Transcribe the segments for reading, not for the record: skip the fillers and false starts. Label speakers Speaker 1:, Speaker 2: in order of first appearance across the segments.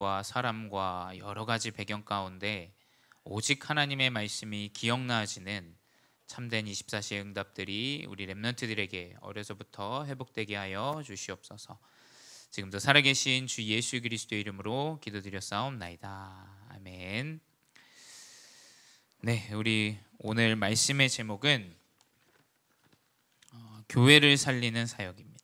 Speaker 1: 와 사람과 여러 가지 배경 가운데 오직 하나님의 말씀이 기억나지는 참된 24시의 응답들이 우리 렘넌트들에게 어려서부터 회복되게 하여 주시옵소서. 지금도 살아계신 주 예수 그리스도의 이름으로 기도드렸사옵나이다. 아멘. 네, 우리 오늘 말씀의 제목은 교회를 살리는 사역입니다.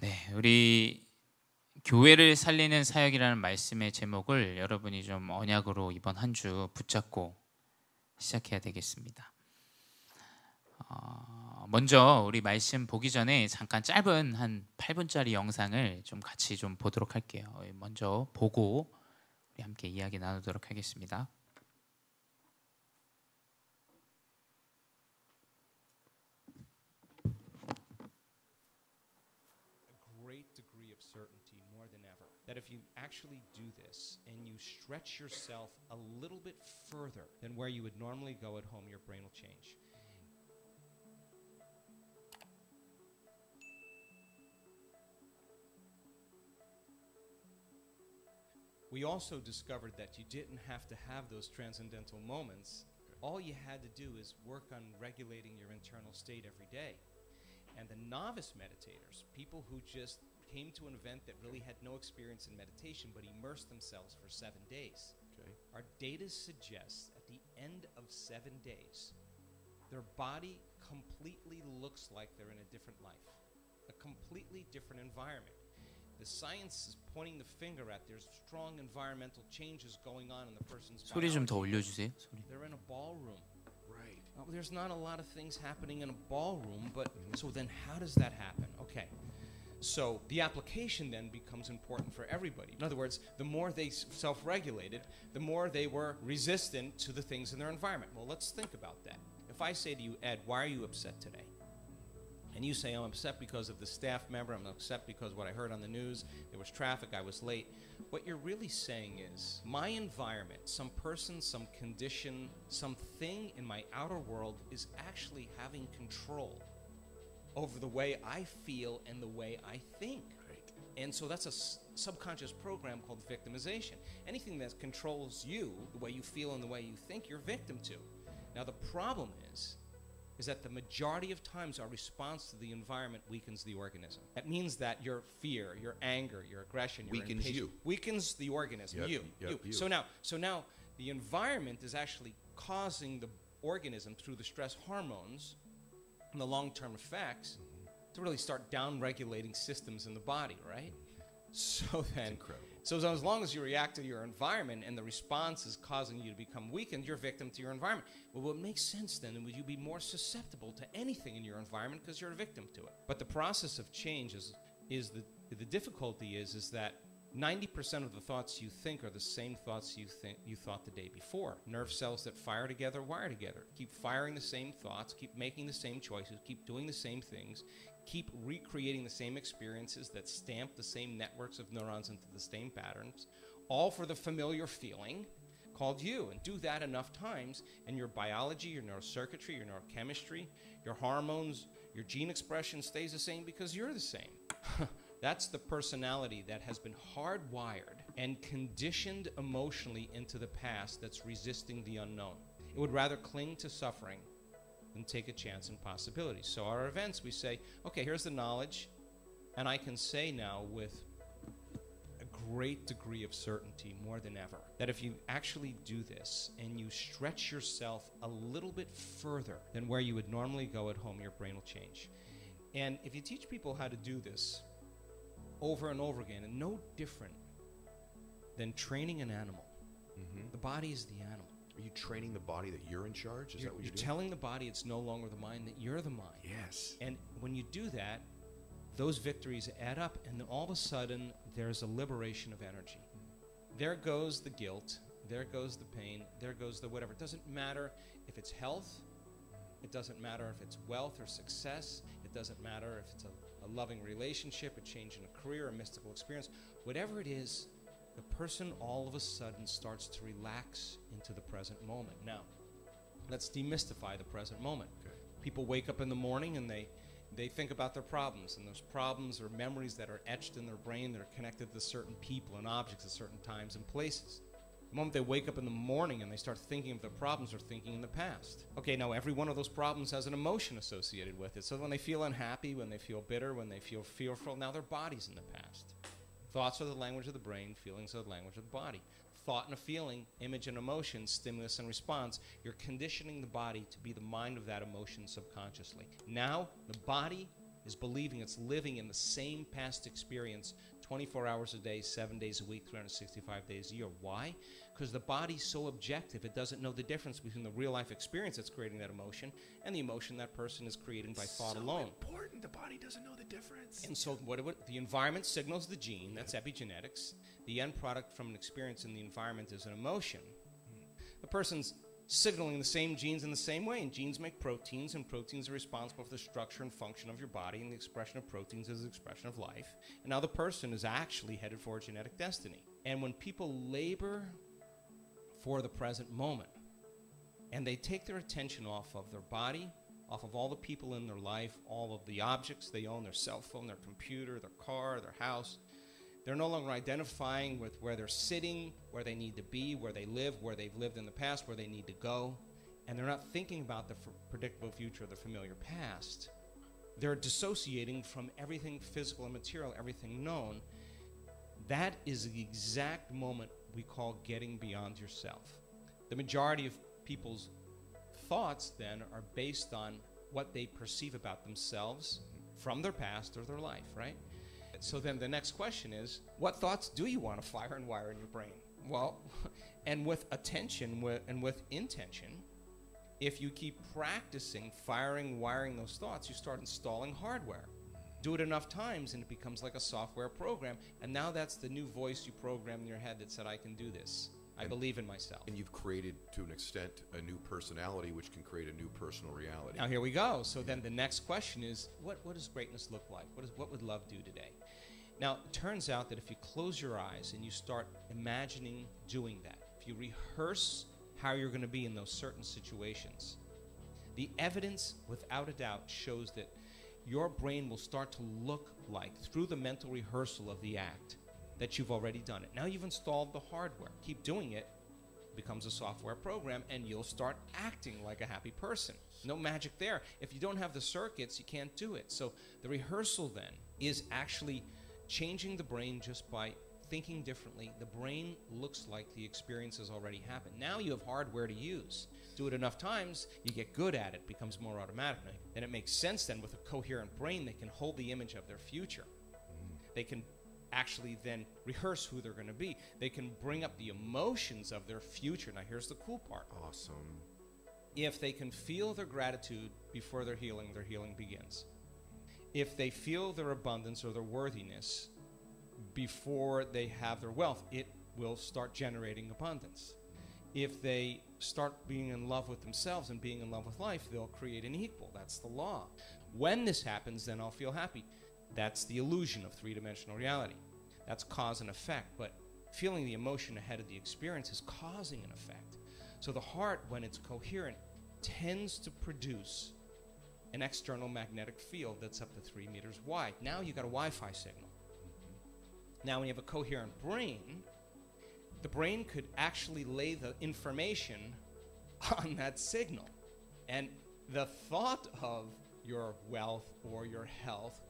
Speaker 1: 네, 우리 교회를 살리는 사역이라는 말씀의 제목을 여러분이 좀 언약으로 이번 한 주 붙잡고 시작해야 되겠습니다. 먼저 우리 말씀 보기 전에 잠깐 짧은 한 8분짜리 영상을 좀 같이 좀 보도록 할게요. 먼저 보고 우리 함께 이야기 나누도록 하겠습니다.
Speaker 2: That if you actually do this and you stretch yourself a little bit further than where you would normally go at home, your brain will change. We also discovered that you didn't have to have those transcendental moments. All you had to do is work on regulating your internal state every day. And the novice meditators, people who just came to an event that really had no experience in meditation but immersed themselves for 7 days. Okay. Our data suggests at the end of 7 days, their body completely looks like they're in a different life, a completely different environment. The science is pointing the finger at there's strong environmental changes going on in the person's body.
Speaker 1: 소리 좀 더 올려주세요. 소리.
Speaker 2: They're in a ballroom. Right. Well, there's not a lot of things happening in a ballroom, but so then how does that happen? Okay. So the application then becomes important for everybody. In other words, the more they self-regulated, the more they were resistant to the things in their environment. Well, let's think about that. If I say to you, Ed, why are you upset today? And you say, I'm upset because of the staff member, I'm upset because of what I heard on the news, there was traffic, I was late. What you're really saying is, my environment, some person, some condition, something in my outer world is actually having control over the way I feel and the way I think. Right. And so that's a subconscious program called victimization. Anything that controls you, the way you feel and the way you think, you're victim to. Now the problem is that the majority of times our response to the environment weakens the organism. That means that your fear, your anger, your aggression, your
Speaker 3: weakens you.
Speaker 2: Weakens the organism, you. So now the environment is actually causing the organism through the stress hormones and the long-term effects to really start down-regulating systems in the body, right? So then, so as long as you react to your environment and the response is causing you to become weakened, you're victim to your environment. Well, what makes sense then would you be more susceptible to anything in your environment because you're a victim to it. But the process of change is the difficulty is that 90% of the thoughts you think are the same thoughts you thought the day before. Nerve cells that fire together wire together. Keep firing the same thoughts, keep making the same choices, keep doing the same things, keep recreating the same experiences that stamp the same networks of neurons into the same patterns, all for the familiar feeling called you. And do that enough times, and your biology, your neurocircuitry, your neurochemistry, your hormones, your gene expression stays the same because you're the same. That's the personality that has been hardwired and conditioned emotionally into the past that's resisting the unknown. It would rather cling to suffering than take a chance in possibilities. So our events, we say, okay, here's the knowledge, and I can say now with a great degree of certainty, more than ever, that if you actually do this and you stretch yourself a little bit further than where you would normally go at home, your brain will change. And if you teach people how to do this over and over again, and no different than training an animal. Mm-hmm. The body is the animal.
Speaker 3: Are you training the body that you're in charge? Is that what you're doing?
Speaker 2: You're telling the body it's no longer the mind, that you're the mind.
Speaker 3: Yes.
Speaker 2: And when you do that, those victories add up, and then all of a sudden, there's a liberation of energy. There goes the guilt, there goes the pain, there goes the whatever. It doesn't matter if it's health, it doesn't matter if it's wealth or success, it doesn't matter if it's a loving relationship, a change in a career, a mystical experience. Whatever it is, the person all of a sudden starts to relax into the present moment. Now, let's demystify the present moment.
Speaker 3: Okay.
Speaker 2: People wake up in the morning and they think about their problems, and those problems are memories that are etched in their brain that are connected to certain people and objects at certain times and places. The moment they wake up in the morning and they start thinking of their problems, they're thinking in the past. Okay, now every one of those problems has an emotion associated with it. So when they feel unhappy, when they feel bitter, when they feel fearful, now their body's in the past. Thoughts are the language of the brain, feelings are the language of the body. Thought and a feeling, image and emotion, stimulus and response. You're conditioning the body to be the mind of that emotion subconsciously. Now, the body is believing it's living in the same past experience 24 hours a day, 7 days a week, 365 days a year. Why? Because the body's so objective, it doesn't know the difference between the real-life experience that's creating that emotion and the emotion that person is creating by thought alone.
Speaker 3: Important. The body doesn't know the difference.
Speaker 2: And so the environment signals the gene, that's epigenetics. The end product from an experience in the environment is an emotion. The person's signaling the same genes in the same way, and genes make proteins, and proteins are responsible for the structure and function of your body, and the expression of proteins is the expression of life. And now the person is actually headed for a genetic destiny. And when people labor for the present moment, and they take their attention off of their body, off of all the people in their life, all of the objects they own, their cell phone, their computer, their car, their house, they're no longer identifying with where they're sitting, where they need to be, where they live, where they've lived in the past, where they need to go. And they're not thinking about the predictable future or the familiar past. They're dissociating from everything physical and material, everything known. That is the exact moment we call getting beyond yourself. The majority of people's thoughts then are based on what they perceive about themselves from their past or their life, right? So then the next question is, what thoughts do you want to fire and wire in your brain? Well, and with attention and with intention, if you keep practicing firing, wiring those thoughts, you start installing hardware. Do it enough times and it becomes like a software program. And now that's the new voice you programmed in your head that said, I can do this. I believe in myself.
Speaker 3: And you've created, to an extent, a new personality, which can create a new personal reality.
Speaker 2: Now here we go. So then the next question is, what does greatness look like? What would love do today? Now, it turns out that if you close your eyes and you start imagining doing that, if you rehearse how you're going to be in those certain situations, the evidence, without a doubt, shows that your brain will start to look like, through the mental rehearsal of the act, that you've already done it. Now you've installed the hardware. Keep doing it. It becomes a software program, and you'll start acting like a happy person. No magic there. If you don't have the circuits, you can't do it. So the rehearsal then is actually changing the brain just by thinking differently. The brain looks like the experience has already happened. Now you have hardware to use. Do it enough times, you get good at it, becomes more automatic. Then it makes sense then with a coherent brain, they can hold the image of their future. They can actually then rehearse who they're going to be. They can bring up the emotions of their future. Now here's the cool part.
Speaker 3: Awesome.
Speaker 2: If they can feel their gratitude before their healing begins. If they feel their abundance or their worthiness before they have their wealth, it will start generating abundance. If they start being in love with themselves and being in love with life, they'll create an equal. That's the law. When this happens, then I'll feel happy. That's the illusion of three-dimensional reality. That's cause and effect, but feeling the emotion ahead of the experience is causing an effect. So the heart, when it's coherent, tends to produce an external magnetic field that's up to 3 meters wide. Now you've got a Wi-Fi signal. Now when you have a coherent brain, the brain could actually lay the information on that signal. And the thought of your wealth or your health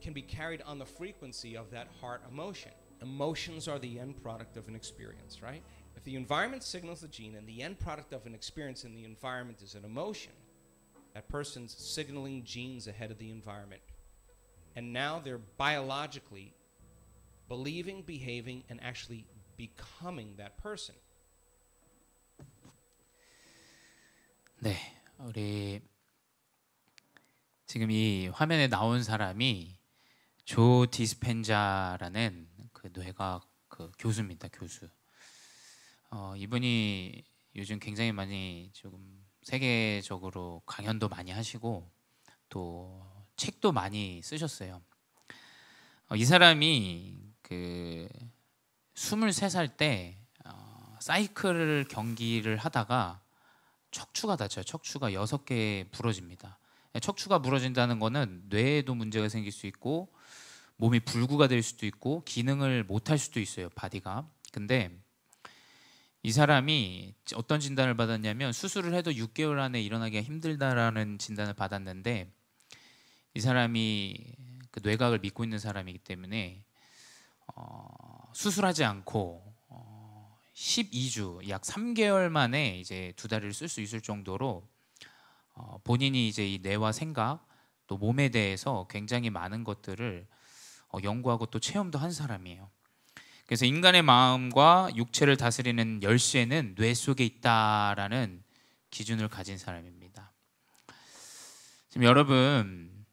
Speaker 2: can be carried on the frequency of that heart emotion. Emotions are the end product of an experience, right? If the environment signals the gene and the end product of an experience in the environment is an emotion, that person's signaling genes ahead of the environment. And now they're biologically believing, behaving, and actually becoming that person.
Speaker 1: 네, 우리 지금 이 화면에 나온 사람이 조 디스펜자라는 그 뇌과학 그 교수입니다. 교수. 이분이 요즘 굉장히 많이 조금 세계적으로 강연도 많이 하시고 또 책도 많이 쓰셨어요. 이 사람이 그 23살 때 사이클 경기를 하다가 척추가 다쳐요. 척추가 6개 부러집니다. 척추가 부러진다는 거는 뇌에도 문제가 생길 수 있고 몸이 불구가 될 수도 있고 기능을 못할 수도 있어요, 바디가. 근데 이 사람이 어떤 진단을 받았냐면 수술을 해도 6개월 안에 일어나기가 힘들다라는 진단을 받았는데, 이 사람이 그 뇌과학을 믿고 있는 사람이기 때문에 수술하지 않고 12주, 약 3개월 만에 이제 2다리를 쓸 수 있을 정도로 본인이 이제 이 뇌와 생각 또 몸에 대해서 굉장히 많은 것들을 연구하고 또 체험도 한 사람이에요. 그래서 인간의 마음과 육체를 다스리는 열쇠는 뇌 속에 있다라는 기준을 가진 사람입니다. 지금 여러분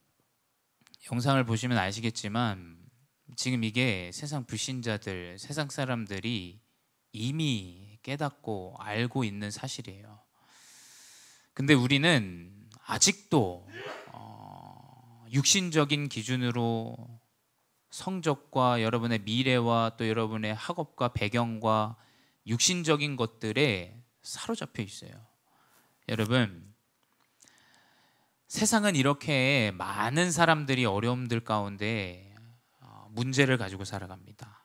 Speaker 1: 영상을 보시면 아시겠지만 지금 이게 세상 불신자들, 세상 사람들이 이미 깨닫고 알고 있는 사실이에요. 근데 우리는 아직도 육신적인 기준으로 성적과 여러분의 미래와 또 여러분의 학업과 배경과 육신적인 것들에 사로잡혀 있어요. 여러분, 세상은 이렇게 많은 사람들이 어려움들 가운데 문제를 가지고 살아갑니다.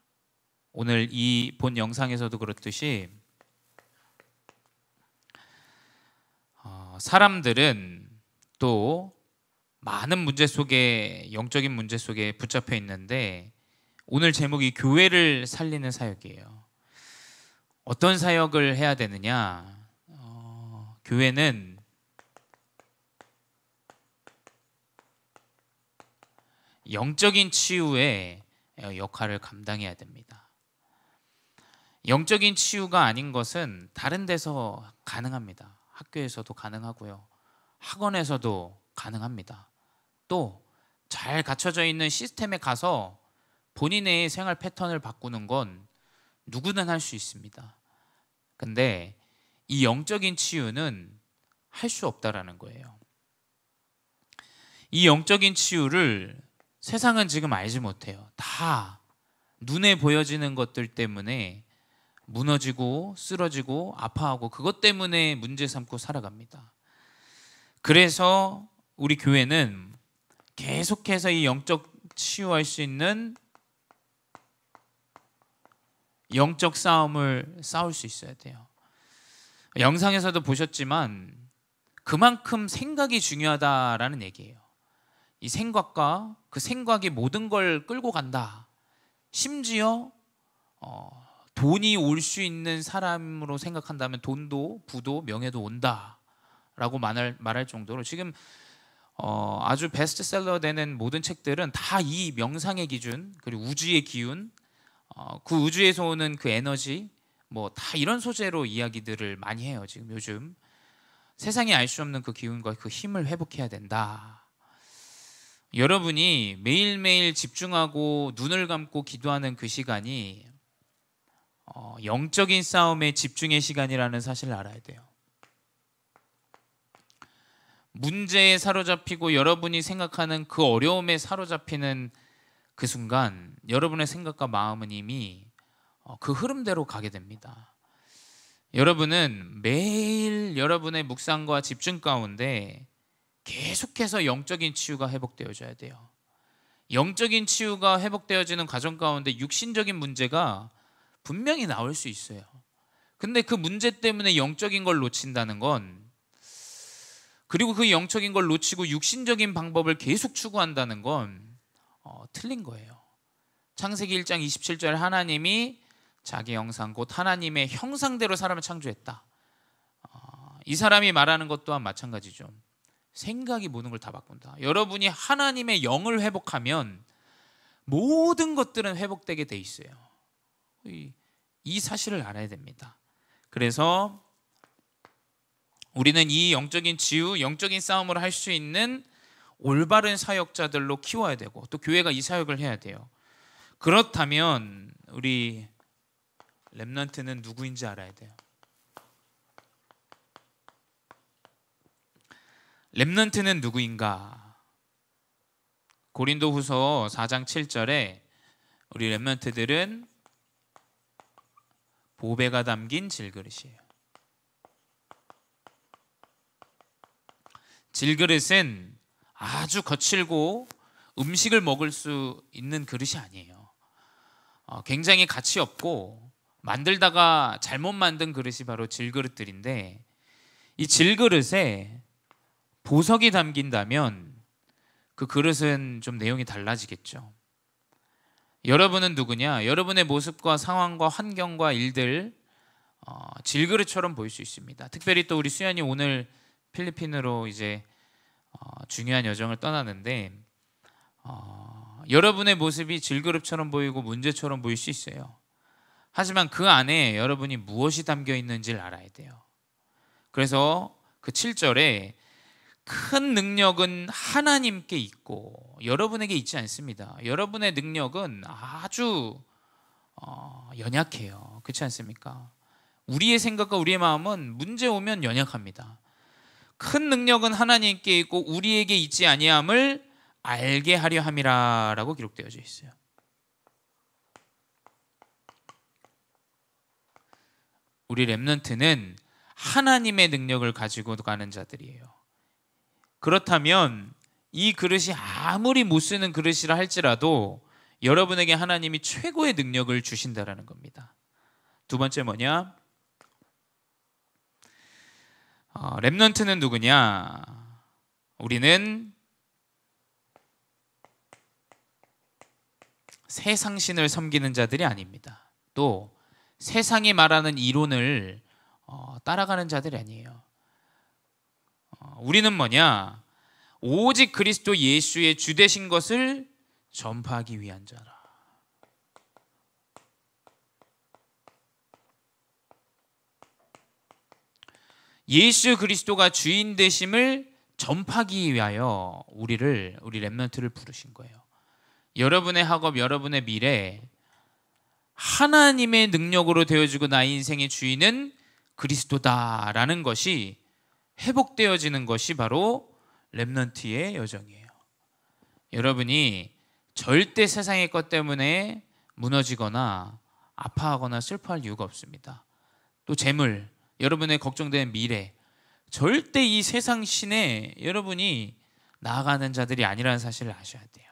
Speaker 1: 오늘 이 본 영상에서도 그렇듯이 사람들은 또 많은 문제 속에, 영적인 문제 속에 붙잡혀 있는데, 오늘 제목이 교회를 살리는 사역이에요. 어떤 사역을 해야 되느냐? 교회는 영적인 치유의 역할을 감당해야 됩니다. 영적인 치유가 아닌 것은 다른 데서 가능합니다. 학교에서도 가능하고요, 학원에서도 가능합니다. 또 잘 갖춰져 있는 시스템에 가서 본인의 생활 패턴을 바꾸는 건 누구나 할 수 있습니다. 근데 이 영적인 치유는 할 수 없다라는 거예요. 이 영적인 치유를 세상은 지금 알지 못해요. 다 눈에 보여지는 것들 때문에 무너지고 쓰러지고 아파하고 그것 때문에 문제 삼고 살아갑니다. 그래서 우리 교회는 계속해서 이 영적 치유할 수 있는 영적 싸움을 싸울 수 있어야 돼요. 영상에서도 보셨지만 그만큼 생각이 중요하다라는 얘기예요. 이 생각과 그 생각이 모든 걸 끌고 간다. 심지어 돈이 올 수 있는 사람으로 생각한다면 돈도 부도 명예도 온다라고 말할 정도로 지금 아주 베스트셀러 되는 모든 책들은 다 이 명상의 기준, 그리고 우주의 기운, 그 우주에서 오는 그 에너지, 뭐 다 이런 소재로 이야기들을 많이 해요. 지금 요즘 세상이 알 수 없는 그 기운과 그 힘을 회복해야 된다. 여러분이 매일매일 집중하고 눈을 감고 기도하는 그 시간이 영적인 싸움의 집중의 시간이라는 사실을 알아야 돼요. 문제에 사로잡히고 여러분이 생각하는 그 어려움에 사로잡히는 그 순간 여러분의 생각과 마음은 이미 그 흐름대로 가게 됩니다. 여러분은 매일 여러분의 묵상과 집중 가운데 계속해서 영적인 치유가 회복되어져야 돼요. 영적인 치유가 회복되어지는 과정 가운데 육신적인 문제가 분명히 나올 수 있어요. 근데 그 문제 때문에 영적인 걸 놓친다는 건, 그리고 그 영적인 걸 놓치고 육신적인 방법을 계속 추구한다는 건 틀린 거예요. 창세기 1장 27절 하나님이 자기 형상 곧 하나님의 형상대로 사람을 창조했다. 이 사람이 말하는 것 또한 마찬가지죠. 생각이 모든 걸 다 바꾼다. 여러분이 하나님의 영을 회복하면 모든 것들은 회복되게 돼 있어요. 이 사실을 알아야 됩니다. 그래서 우리는 이 영적인 치유, 영적인 싸움을 할 수 있는 올바른 사역자들로 키워야 되고 또 교회가 이 사역을 해야 돼요. 그렇다면 우리 렘넌트는 누구인지 알아야 돼요. 렘넌트는 누구인가? 고린도후서 4장 7절에 우리 렘넌트들은 보배가 담긴 질그릇이에요. 질그릇은 아주 거칠고 음식을 먹을 수 있는 그릇이 아니에요. 굉장히 가치 없고 만들다가 잘못 만든 그릇이 바로 질그릇들인데, 이 질그릇에 보석이 담긴다면 그 그릇은 좀 내용이 달라지겠죠. 여러분은 누구냐? 여러분의 모습과 상황과 환경과 일들 질그릇처럼 보일 수 있습니다. 특별히 또 우리 수연이 오늘 필리핀으로 이제 중요한 여정을 떠나는데 여러분의 모습이 질그릇처럼 보이고 문제처럼 보일 수 있어요. 하지만 그 안에 여러분이 무엇이 담겨 있는지를 알아야 돼요. 그래서 그 7절에 큰 능력은 하나님께 있고 여러분에게 있지 않습니다. 여러분의 능력은 아주 연약해요. 그렇지 않습니까? 우리의 생각과 우리의 마음은 문제 오면 연약합니다. 큰 능력은 하나님께 있고 우리에게 있지 아니함을 알게 하려 함이라라고 기록되어져 있어요. 우리 렘넌트는 하나님의 능력을 가지고 가는 자들이에요. 그렇다면 이 그릇이 아무리 못 쓰는 그릇이라 할지라도 여러분에게 하나님이 최고의 능력을 주신다라는 겁니다. 두 번째 뭐냐? 렘넌트는 누구냐? 우리는 세상신을 섬기는 자들이 아닙니다. 또 세상이 말하는 이론을 따라가는 자들이 아니에요. 우리는 뭐냐? 오직 그리스도 예수의 주 되신 것을 전파하기 위한 자라. 예수 그리스도가 주인 되심을 전파하기 위하여 우리 렘넌트를 부르신 거예요. 여러분의 학업, 여러분의 미래, 하나님의 능력으로 되어지고 나의 인생의 주인은 그리스도다라는 것이 회복되어지는 것이 바로 렘넌트의 여정이에요. 여러분이 절대 세상의 것 때문에 무너지거나 아파하거나 슬퍼할 이유가 없습니다. 또 재물, 여러분의 걱정되는 미래, 절대 이 세상 신에 여러분이 나아가는 자들이 아니라는 사실을 아셔야 돼요.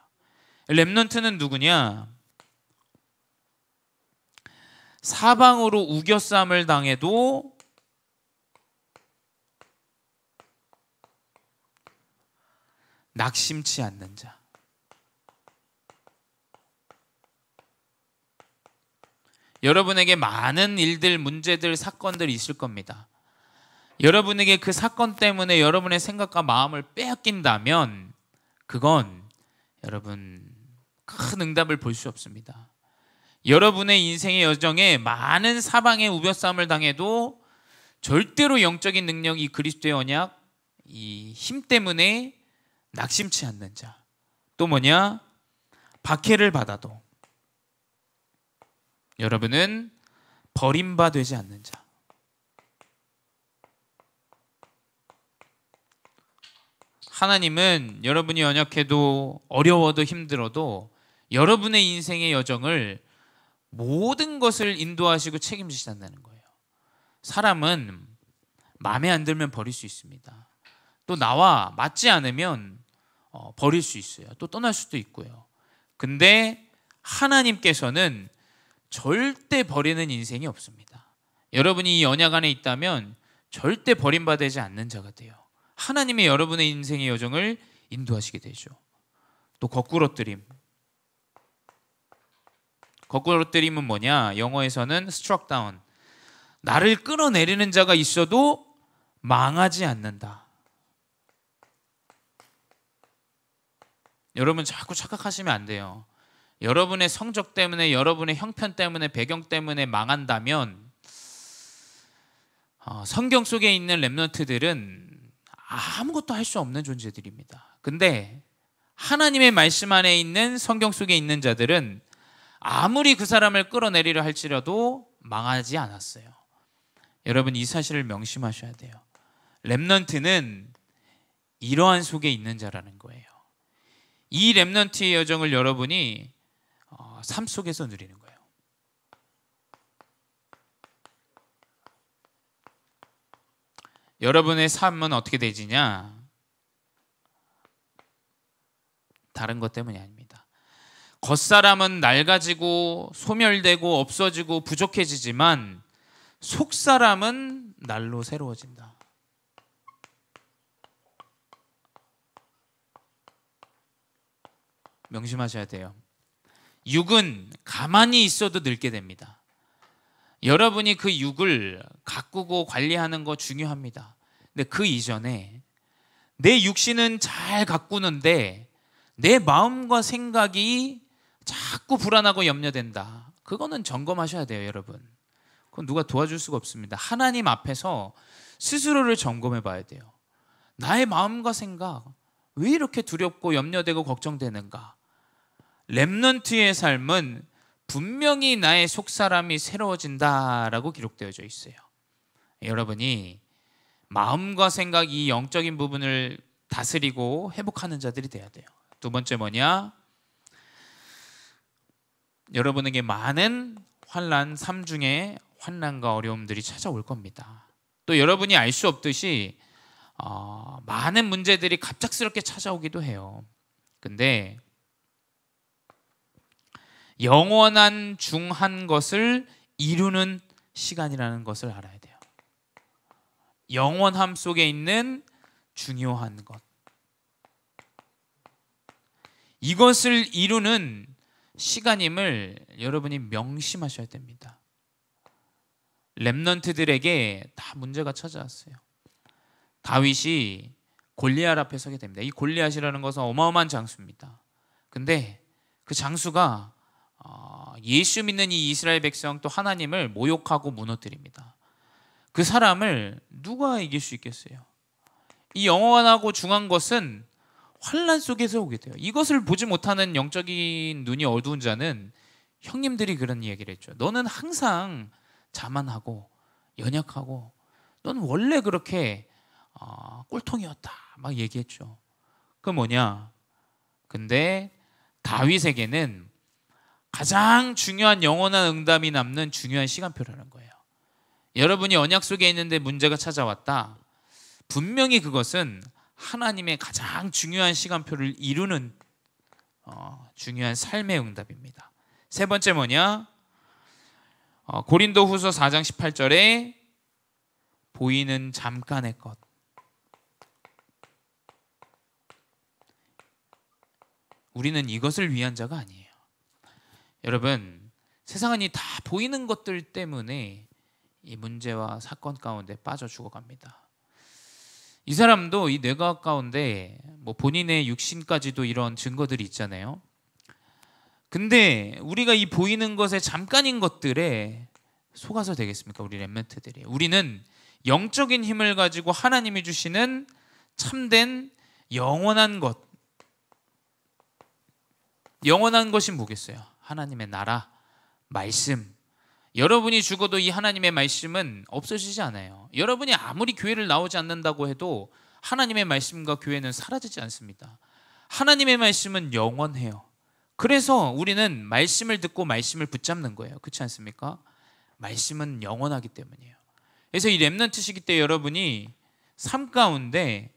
Speaker 1: 렘넌트는 누구냐? 사방으로 우겨쌈을 당해도 낙심치 않는 자. 여러분에게 많은 일들, 문제들, 사건들이 있을 겁니다. 여러분에게 그 사건 때문에 여러분의 생각과 마음을 빼앗긴다면 그건 여러분 큰 응답을 볼 수 없습니다. 여러분의 인생의 여정에 많은 사방의 우벼쌈을 당해도 절대로 영적인 능력, 이 그리스도의 언약, 이 힘 때문에 낙심치 않는 자. 또 뭐냐? 박해를 받아도 여러분은 버림받지 않는 자. 하나님은 여러분이 연약해도 어려워도 힘들어도 여러분의 인생의 여정을 모든 것을 인도하시고 책임지신다는 거예요. 사람은 마음에 안 들면 버릴 수 있습니다. 또 나와 맞지 않으면 버릴 수 있어요. 또 떠날 수도 있고요. 근데 하나님께서는 절대 버리는 인생이 없습니다. 여러분이 이 언약 안에 있다면 절대 버림받지 않는 자가 돼요. 하나님이 여러분의 인생의 여정을 인도하시게 되죠. 또 거꾸로뜨림. 거꾸로뜨림은 뭐냐? 영어에서는 struck down. 나를 끌어내리는 자가 있어도 망하지 않는다. 여러분 자꾸 착각하시면 안 돼요. 여러분의 성적 때문에, 여러분의 형편 때문에, 배경 때문에 망한다면 성경 속에 있는 렘넌트들은 아무것도 할 수 없는 존재들입니다. 근데 하나님의 말씀 안에 있는 성경 속에 있는 자들은 아무리 그 사람을 끌어내리려 할지라도 망하지 않았어요. 여러분 이 사실을 명심하셔야 돼요. 렘넌트는 이러한 속에 있는 자라는 거예요. 이 렘넌트의 여정을 여러분이 삶 속에서 누리는 거예요. 여러분의 삶은 어떻게 되지냐? 다른 것 때문이 아닙니다. 겉사람은 낡아지고 소멸되고 없어지고 부족해지지만 속사람은 날로 새로워진다. 명심하셔야 돼요. 육은 가만히 있어도 늙게 됩니다. 여러분이 그 육을 가꾸고 관리하는 거 중요합니다. 근데 그 이전에 내 육신은 잘 가꾸는데 내 마음과 생각이 자꾸 불안하고 염려된다. 그거는 점검하셔야 돼요, 여러분. 그건 누가 도와줄 수가 없습니다. 하나님 앞에서 스스로를 점검해 봐야 돼요. 나의 마음과 생각 왜 이렇게 두렵고 염려되고 걱정되는가? 렘넌트의 삶은 분명히 나의 속사람이 새로워진다라고 기록되어져 있어요. 여러분이 마음과 생각 이 영적인 부분을 다스리고 회복하는 자들이 돼야 돼요. 두 번째 뭐냐? 여러분에게 많은 환난, 삶 중에 환난과 어려움들이 찾아올 겁니다. 또 여러분이 알 수 없듯이 많은 문제들이 갑작스럽게 찾아오기도 해요. 근데 영원한 중한 것을 이루는 시간이라는 것을 알아야 돼요. 영원함 속에 있는 중요한 것, 이것을 이루는 시간임을 여러분이 명심하셔야 됩니다. 렘넌트들에게 다 문제가 찾아왔어요. 다윗이 골리앗 앞에 서게 됩니다. 이 골리앗이라는 것은 어마어마한 장수입니다. 근데 그 장수가 예수 믿는 이 이스라엘 백성 또 하나님을 모욕하고 무너뜨립니다. 그 사람을 누가 이길 수 있겠어요? 이 영원하고 중한 것은 환난 속에서 오게 돼요. 이것을 보지 못하는 영적인 눈이 어두운 자는 형님들이 그런 이야기를 했죠. 너는 항상 자만하고 연약하고 너는 원래 그렇게 꼴통이었다 막 얘기했죠. 그 뭐냐? 근데 다윗에게는 가장 중요한 영원한 응답이 남는 중요한 시간표라는 거예요. 여러분이 언약 속에 있는데 문제가 찾아왔다. 분명히 그것은 하나님의 가장 중요한 시간표를 이루는 중요한 삶의 응답입니다. 세 번째 뭐냐? 고린도후서 4장 18절에 보이는 잠깐의 것. 우리는 이것을 위한 자가 아니에요. 여러분, 세상은 이 다 보이는 것들 때문에 이 문제와 사건 가운데 빠져 죽어갑니다. 이 사람도 이 뇌과학 가운데 뭐 본인의 육신까지도 이런 증거들이 있잖아요. 근데 우리가 이 보이는 것에 잠깐인 것들에 속아서 되겠습니까? 우리 렘넌트들이. 우리는 영적인 힘을 가지고 하나님이 주시는 참된 영원한 것. 영원한 것이 뭐겠어요? 하나님의 나라, 말씀. 여러분이 죽어도 이 하나님의 말씀은 없어지지 않아요. 여러분이 아무리 교회를 나오지 않는다고 해도 하나님의 말씀과 교회는 사라지지 않습니다. 하나님의 말씀은 영원해요. 그래서 우리는 말씀을 듣고 말씀을 붙잡는 거예요. 그렇지 않습니까? 말씀은 영원하기 때문이에요. 그래서 이 렘넌트 시기 때 여러분이 삶 가운데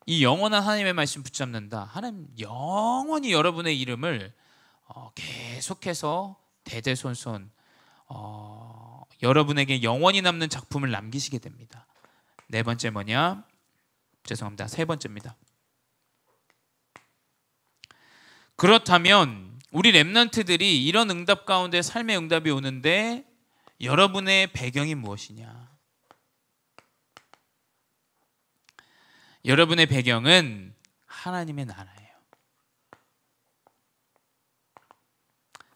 Speaker 1: 이 영원한 하나님의 말씀 붙잡는다. 하나님 영원히 여러분의 이름을 계속해서 대대손손 여러분에게 영원히 남는 작품을 남기시게 됩니다. 네 번째 뭐냐? 죄송합니다. 세 번째입니다. 그렇다면 우리 렘넌트들이 이런 응답 가운데 삶의 응답이 오는데 여러분의 배경이 무엇이냐? 여러분의 배경은 하나님의 나라예요.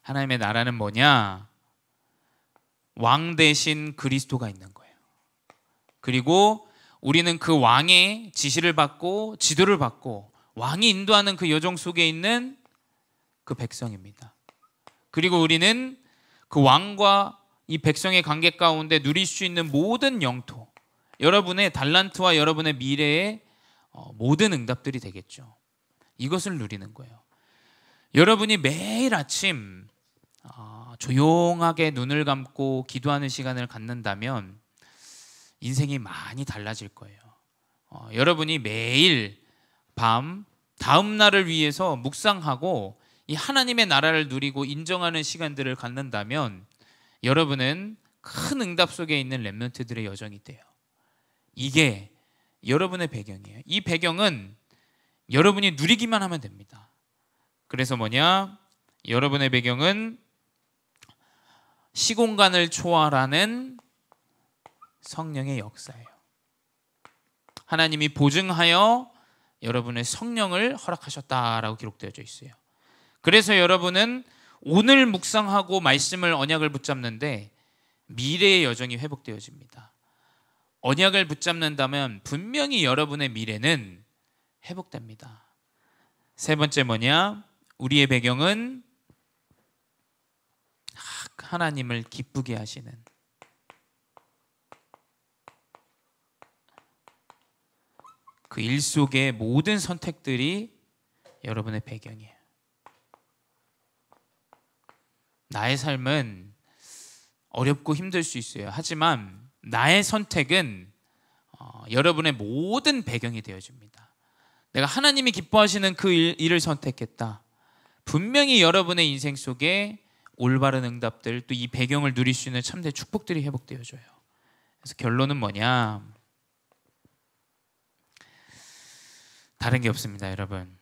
Speaker 1: 하나님의 나라는 뭐냐? 왕 대신 그리스도가 있는 거예요. 그리고 우리는 그 왕의 지시를 받고 지도를 받고 왕이 인도하는 그 여정 속에 있는 그 백성입니다. 그리고 우리는 그 왕과 이 백성의 관계 가운데 누릴 수 있는 모든 영토, 여러분의 달란트와 여러분의 미래의 모든 응답들이 되겠죠. 이것을 누리는 거예요. 여러분이 매일 아침 조용하게 눈을 감고 기도하는 시간을 갖는다면 인생이 많이 달라질 거예요. 여러분이 매일 밤 다음 날을 위해서 묵상하고 이 하나님의 나라를 누리고 인정하는 시간들을 갖는다면 여러분은 큰 응답 속에 있는 렘넌트들의 여정이 돼요. 이게 여러분의 배경이에요. 이 배경은 여러분이 누리기만 하면 됩니다. 그래서 뭐냐? 여러분의 배경은 시공간을 초월하는 성령의 역사예요. 하나님이 보증하여 여러분의 성령을 허락하셨다라고 기록되어져 있어요. 그래서 여러분은 오늘 묵상하고 말씀을 언약을 붙잡는데 미래의 여정이 회복되어집니다. 언약을 붙잡는다면 분명히 여러분의 미래는 회복됩니다. 세 번째 뭐냐? 우리의 배경은 하나님을 기쁘게 하시는 그 일 속의 모든 선택들이 여러분의 배경이에요. 나의 삶은 어렵고 힘들 수 있어요. 하지만 나의 선택은 여러분의 모든 배경이 되어줍니다. 내가 하나님이 기뻐하시는 그 일을 선택했다. 분명히 여러분의 인생 속에 올바른 응답들, 또 이 배경을 누릴 수 있는 참된 축복들이 회복되어져요. 그래서 결론은 뭐냐? 다른 게 없습니다, 여러분.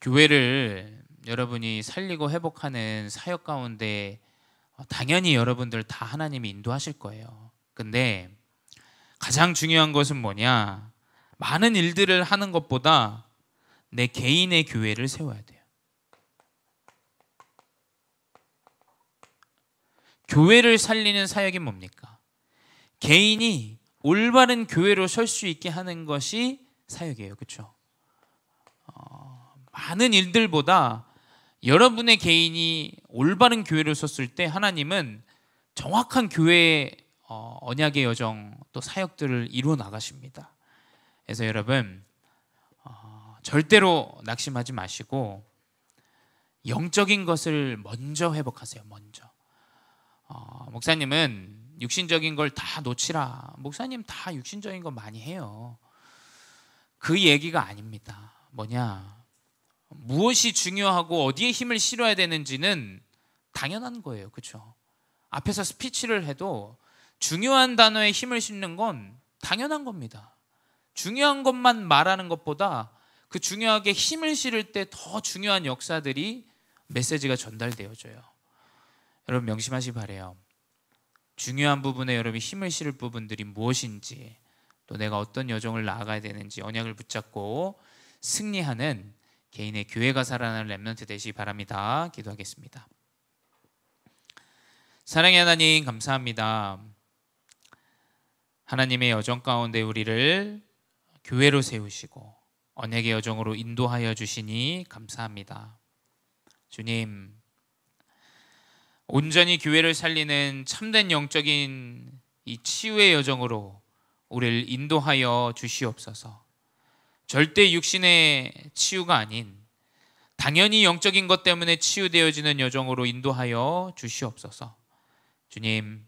Speaker 1: 교회를 여러분이 살리고 회복하는 사역 가운데 당연히 여러분들 다 하나님이 인도하실 거예요. 근데 가장 중요한 것은 뭐냐? 많은 일들을 하는 것보다 내 개인의 교회를 세워야 돼요. 교회를 살리는 사역이 뭡니까? 개인이 올바른 교회로 설 수 있게 하는 것이 사역이에요. 그렇죠? 많은 일들보다 여러분의 개인이 올바른 교회로 섰을 때 하나님은 정확한 교회의 언약의 여정 또 사역들을 이루어 나가십니다. 그래서 여러분 절대로 낙심하지 마시고 영적인 것을 먼저 회복하세요. 먼저. 목사님은 육신적인 걸 다 놓치라. 목사님 다 육신적인 거 많이 해요. 그 얘기가 아닙니다. 뭐냐? 무엇이 중요하고 어디에 힘을 실어야 되는지는 당연한 거예요. 그렇죠? 앞에서 스피치를 해도 중요한 단어에 힘을 싣는 건 당연한 겁니다. 중요한 것만 말하는 것보다 그 중요하게 힘을 실을 때 더 중요한 역사들이 메시지가 전달되어져요. 여러분 명심하시기 바라요. 중요한 부분에 여러분이 힘을 실을 부분들이 무엇인지, 또 내가 어떤 여정을 나아가야 되는지 언약을 붙잡고 승리하는 개인의 교회가 살아나는 렘넌트 되시기 바랍니다. 기도하겠습니다. 사랑의 하나님 감사합니다. 하나님의 여정 가운데 우리를 교회로 세우시고 언약의 여정으로 인도하여 주시니 감사합니다. 주님, 온전히 교회를 살리는 참된 영적인 이 치유의 여정으로 우리를 인도하여 주시옵소서. 절대 육신의 치유가 아닌 당연히 영적인 것 때문에 치유되어지는 여정으로 인도하여 주시옵소서. 주님,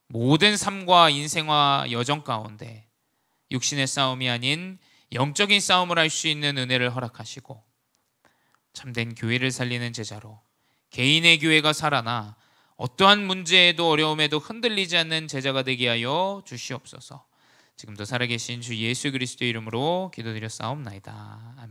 Speaker 1: 모든 삶과 인생과 여정 가운데 육신의 싸움이 아닌 영적인 싸움을 할 수 있는 은혜를 허락하시고 참된 교회를 살리는 제자로 개인의 교회가 살아나 어떠한 문제에도 어려움에도 흔들리지 않는 제자가 되게 하여 주시옵소서. 지금도 살아계신 주 예수 그리스도의 이름으로 기도드렸사옵나이다. 아멘.